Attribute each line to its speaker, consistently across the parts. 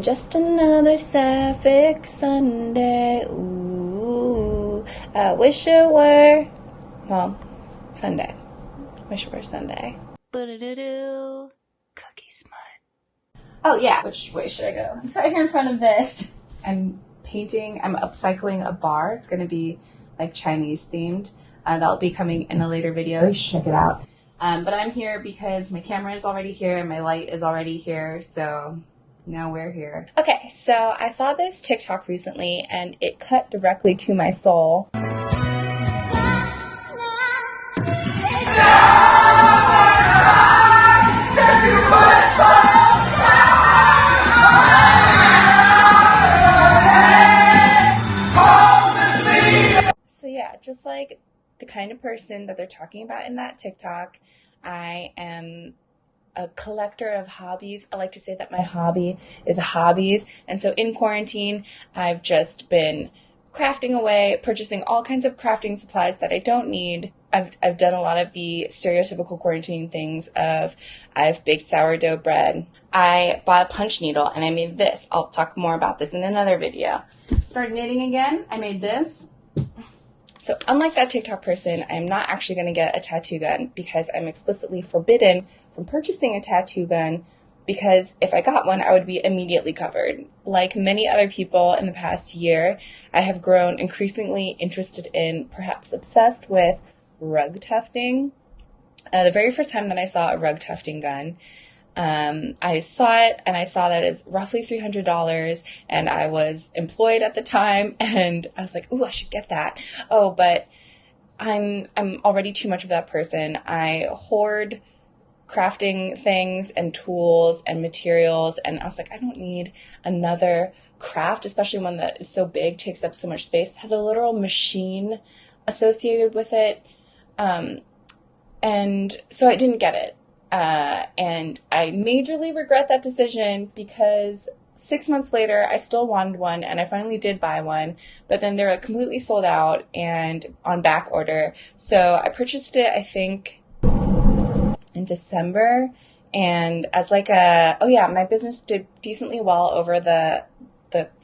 Speaker 1: Just another sapphic Sunday. Ooh, I wish it were, well, Sunday. Wish it were Sunday. Cookie Smut. Oh yeah, which way should I go? I'm sat here in front of this. I'm upcycling a bar. It's going to be like Chinese themed. That'll be coming in a later video. You should check it out. But I'm here because my camera is already here and my light is already here. So now we're here. Okay, so I saw this TikTok recently and it cut directly to my soul. So yeah, just like the kind of person that they're talking about in that TikTok, I am a collector of hobbies. I like to say that my hobby is hobbies. And so in quarantine, I've just been crafting away, purchasing all kinds of crafting supplies that I don't need. I've done a lot of the stereotypical quarantine things of I've baked sourdough bread. I bought a punch needle and I made this. I'll talk more about this in another video. Started knitting again. I made this. So unlike that TikTok person, I'm not actually going to get a tattoo gun because I'm explicitly forbidden from purchasing a tattoo gun, because if I got one, I would be immediately covered. Like many other people in the past year, I have grown increasingly interested in, perhaps obsessed with, rug tufting. The very first time that I saw a rug tufting gun, I saw it and I saw that it's roughly $300 and I was employed at the time and I was like, ooh, I should get that. Oh, but I'm already too much of that person. I hoard crafting things and tools and materials and I was like, I don't need another craft, especially one that is so big, takes up so much space, has a literal machine associated with it. And so I didn't get it. And I majorly regret that decision because 6 months later, I still wanted one and I finally did buy one, but then they were completely sold out and on back order. So I purchased it, I think, in December. And as like my business did decently well over the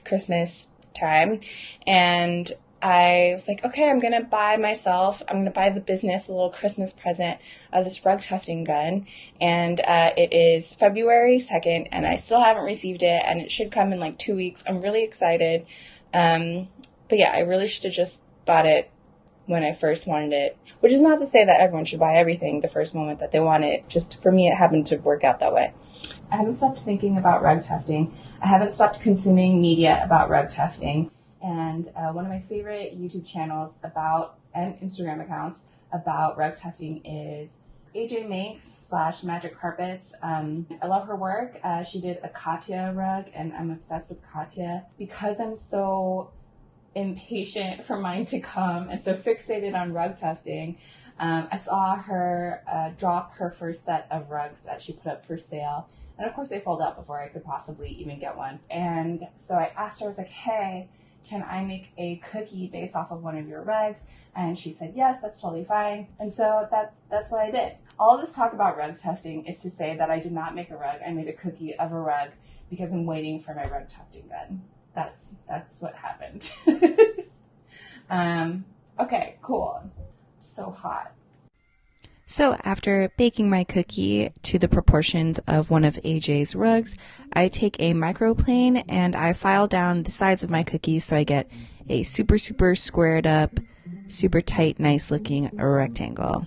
Speaker 1: Christmas time. And I was like, okay, I'm going to buy the business a little Christmas present of this rug tufting gun. And it is February 2nd, and I still haven't received it, and it should come in like 2 weeks. I'm really excited. But yeah, I really should have just bought it when I first wanted it, which is not to say that everyone should buy everything the first moment that they want it. Just for me, it happened to work out that way. I haven't stopped thinking about rug tufting. I haven't stopped consuming media about rug tufting. And one of my favorite YouTube channels and Instagram accounts about rug tufting is AJ Makes / Magic Carpets. I love her work. She did a Katya rug, and I'm obsessed with Katya because I'm so impatient for mine to come and so fixated on rug tufting. I saw her drop her first set of rugs that she put up for sale. And of course they sold out before I could possibly even get one. And so I asked her, I was like, hey, can I make a cookie based off of one of your rugs? And she said, yes, that's totally fine. And so that's what I did. All of this talk about rug tufting is to say that I did not make a rug. I made a cookie of a rug because I'm waiting for my rug tufting gun. That's what happened. Okay, cool. So hot. So after baking my cookie to the proportions of one of AJ's rugs, I take a microplane and I file down the sides of my cookie so I get a super, super squared up, super tight, nice looking rectangle.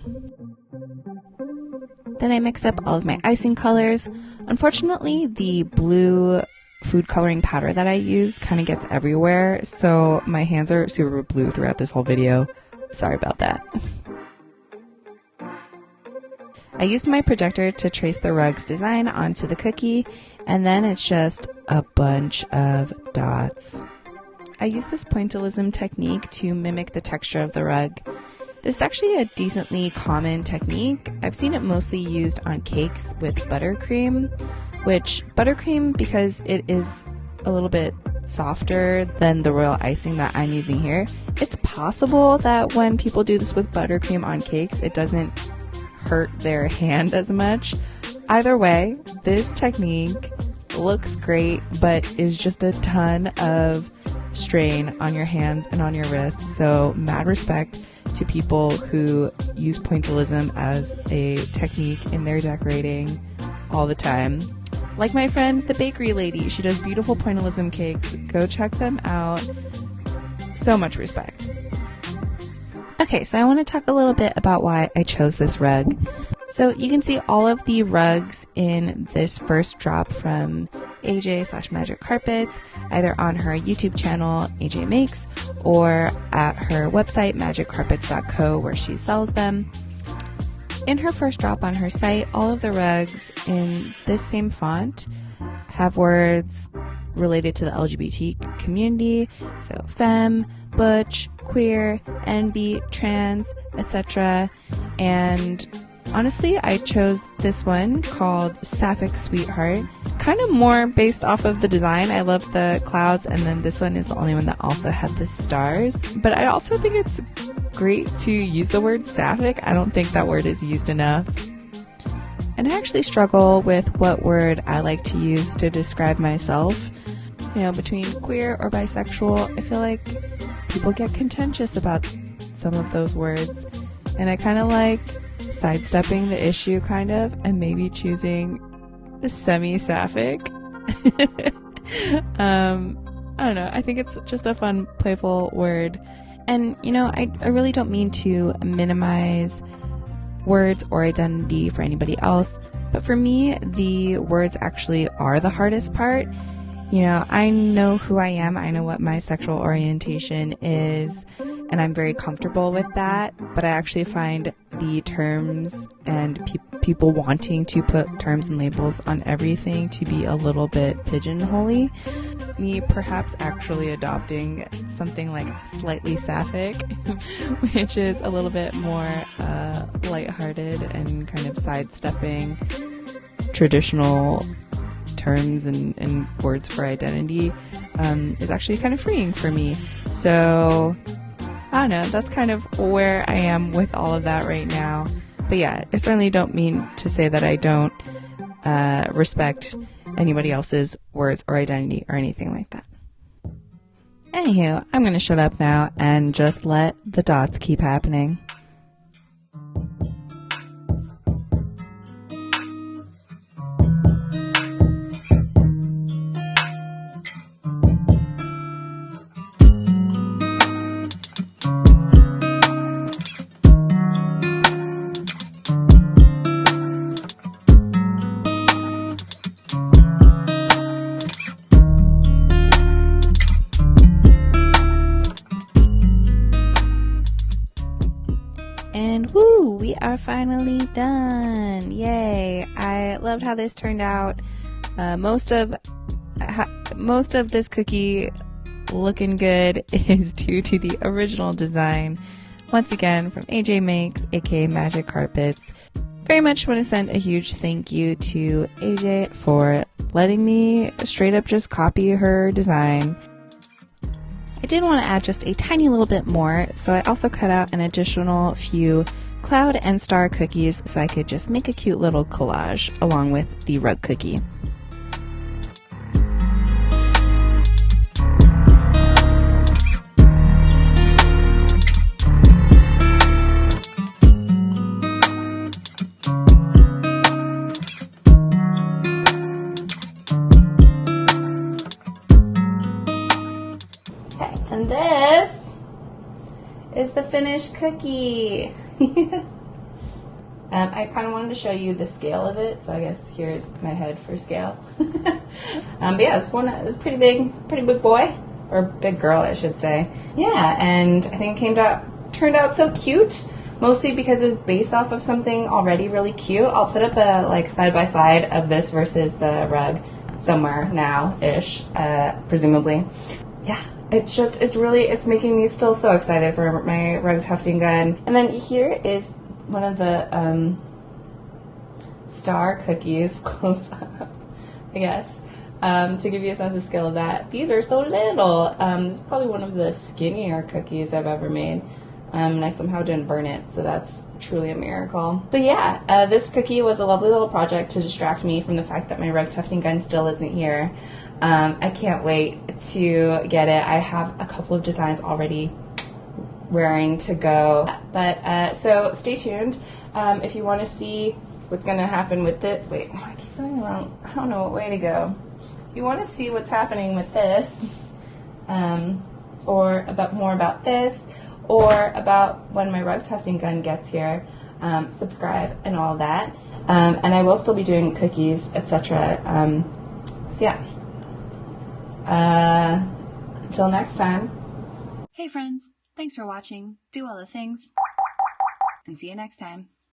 Speaker 1: Then I mix up all of my icing colors. Unfortunately, the blue food coloring powder that I use kind of gets everywhere, so my hands are super blue throughout this whole video. Sorry about that. I used my projector to trace the rug's design onto the cookie, and then it's just a bunch of dots. I use this pointillism technique to mimic the texture of the rug. This is actually a decently common technique. I've seen it mostly used on cakes with buttercream, which buttercream, because it is a little bit softer than the royal icing that I'm using here, it's possible that when people do this with buttercream on cakes, it doesn't hurt their hand as much. Either way, this technique
Speaker 2: looks great, but is just a ton of strain on your hands and on your wrists. So mad respect to people who use pointillism as a technique in their decorating all the time. Like my friend, the bakery lady, she does beautiful pointillism cakes. Go check them out. So much respect. Okay, so I want to talk a little bit about why I chose this rug. So you can see all of the rugs in this first drop from AJ/Magic Carpets, either on her YouTube channel, AJ Makes, or at her website, magiccarpets.co, where she sells them. In her first drop on her site, all of the rugs in this same font have words related to the LGBT community, so femme, butch, queer, NB, trans, etc. And honestly, I chose this one called Sapphic Sweetheart, kind of more based off of the design. I love the clouds, and then this one is the only one that also had the stars. But I also think it's great to use the word sapphic. I don't think that word is used enough. And I actually struggle with what word I like to use to describe myself. You know, between queer or bisexual, I feel like people get contentious about some of those words. And I kind of like sidestepping the issue, kind of, and maybe choosing semi-sapphic. I don't know. I think it's just a fun, playful word. And, you know, I really don't mean to minimize words or identity for anybody else, but for me, the words actually are the hardest part. You know, I know who I am, I know what my sexual orientation is, and I'm very comfortable with that, but I actually find the terms and people wanting to put terms and labels on everything to be a little bit pigeonholy. Me perhaps actually adopting something like slightly sapphic, which is a little bit more lighthearted and kind of sidestepping traditional terms and words for identity, is actually kind of freeing for me. So I don't know, that's kind of where I am with all of that right now. But yeah, I certainly don't mean to say that I don't respect anybody else's words or identity or anything like that. Anywho, I'm going to shut up now and just let the dots keep happening. And woo, we are finally done. Yay. I loved how this turned out. Most of this cookie looking good is due to the original design. Once again, from AJ Makes, aka Magic Carpets. Very much want to send a huge thank you to AJ for letting me straight up just copy her design. I did want to add just a tiny little bit more, so I also cut out an additional few cloud and star cookies so I could just make a cute little collage along with the rug cookie. And this is the finished cookie. I kind of wanted to show you the scale of it, so I guess here's my head for scale. But yeah, this one is pretty big boy, or big girl, I should say. Yeah, and I think it turned out so cute, mostly because it was based off of something already really cute. I'll put up a side by side of this versus the rug somewhere now-ish, presumably. Yeah. It's making me still so excited for my rug tufting gun. And then here is one of the star cookies, close up, I guess, to give you a sense of scale of that. These are so little. This is probably one of the skinnier cookies I've ever made.
Speaker 1: And I somehow didn't burn it, so that's truly a miracle. So yeah, this cookie was a lovely little project to distract me from the fact that my rug tufting gun still isn't here. I can't wait to get it. I have a couple of designs already raring to go. But so stay tuned. If you want to see what's going to happen with it. Wait, I keep going wrong. I don't know what way to go. If you want to see what's happening with this, or more about this, or about when my rug tufting gun gets here, subscribe and all that. And I will still be doing cookies, etc. So yeah. Until next time.
Speaker 3: Hey friends, thanks for watching. Do all the things. And see you next time.